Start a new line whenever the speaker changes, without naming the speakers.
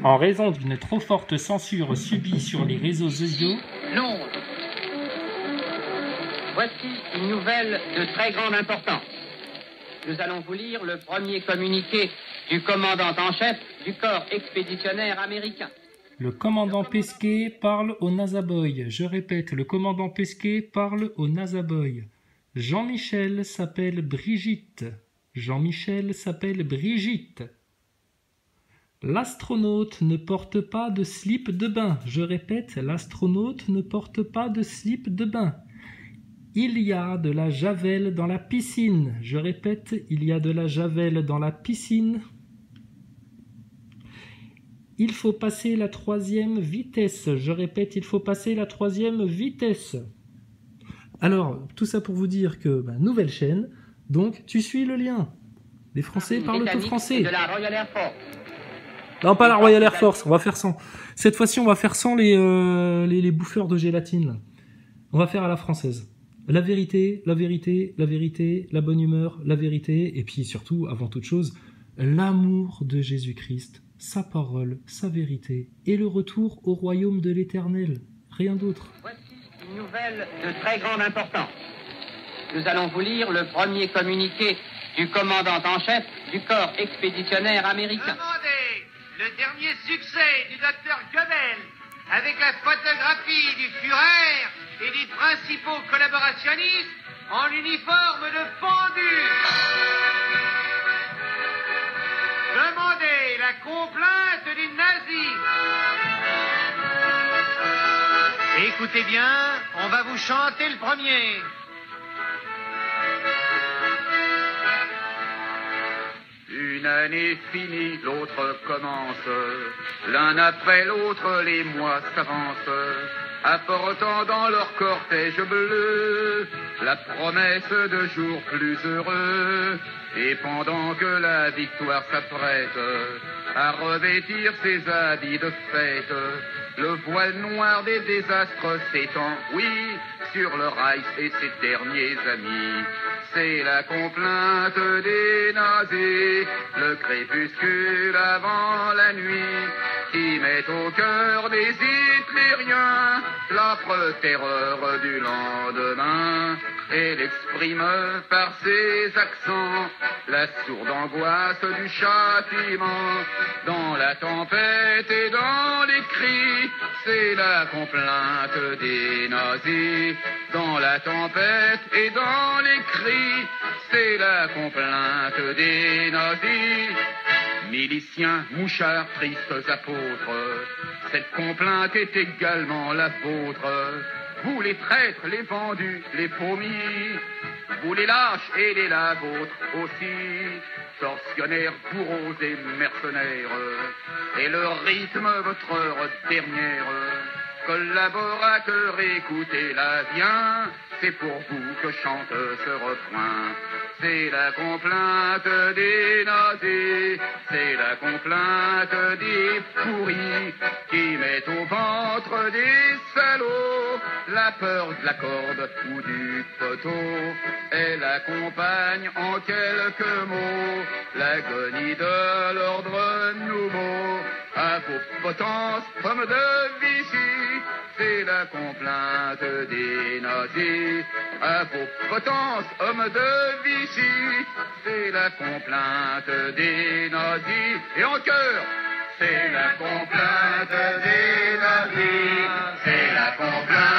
En raison d'une trop forte censure subie sur les réseaux sociaux,
Londres. Voici une nouvelle de très grande importance. Nous allons vous lire le premier communiqué du commandant en chef du corps expéditionnaire américain.
Le commandant Pesquet parle au Nazaboy. Je répète, le commandant Pesquet parle au Nazaboy. Jean-Michel s'appelle Brigitte. Jean-Michel s'appelle Brigitte. L'astronaute ne porte pas de slip de bain. Je répète, l'astronaute ne porte pas de slip de bain. Il y a de la javel dans la piscine. Je répète, il y a de la javel dans la piscine. Il faut passer la 3e vitesse. Je répète, il faut passer la 3e vitesse. Alors, tout ça pour vous dire que, nouvelle chaîne, donc tu suis le lien. Les Français parlent au français.
De la Royal Air Force.
Non, pas la Royal Air Force, on va faire sans. Cette fois-ci, on va faire sans les bouffeurs de gélatine. Là. On va faire à la française. La vérité, la vérité, la vérité, la bonne humeur, la vérité, et puis surtout, avant toute chose, l'amour de Jésus-Christ, sa parole, sa vérité, et le retour au royaume de l'Éternel. Rien d'autre.
Voici une nouvelle de très grande importance. Nous allons vous lire le premier communiqué du commandant en chef du corps expéditionnaire américain.
Demandez le dernier succès du docteur Goebbels avec la photographie du Führer et des principaux collaborationnistes en uniforme de pendu. Demandez la complainte des nazis. Écoutez bien, on va vous chanter le premier. Une année finie, l'autre commence. L'un après l'autre, les mois s'avancent, apportant dans leur cortège bleu la promesse de jours plus heureux. Et pendant que la victoire s'apprête à revêtir ses habits de fête, le voile noir des désastres s'étend, oui, sur le Reich et ses derniers amis. C'est la complainte des nazis, le crépuscule avant la nuit, qui met au cœur des hitlériens l'âpre terreur du lendemain. Elle exprime par ses accents la sourde angoisse du châtiment. Dans la tempête et dans les cris, c'est la complainte des nazis. Dans la tempête et dans les cris, c'est la complainte des nazis. Miliciens, mouchards, tristes apôtres, cette complainte est également la vôtre. Vous les traîtres, les vendus, les paumis, vous les lâches et les la vôtres aussi, tortionnaires, bourreaux et mercenaires, et le rythme votre heure dernière. Collaborateurs, écoutez-la bien, c'est pour vous que chante ce refrain. C'est la complainte des nazis, c'est la complainte des pourris, qui mettent au ventre des salauds la peur de la corde ou du poteau. Elle accompagne en quelques mots l'agonie de l'ordre nouveau. À vos potences, hommes de Vichy, c'est la complainte des nazis. À vos potences, hommes de Vichy, c'est la complainte des nazis. Et en chœur, c'est la complainte des nazis, c'est la complainte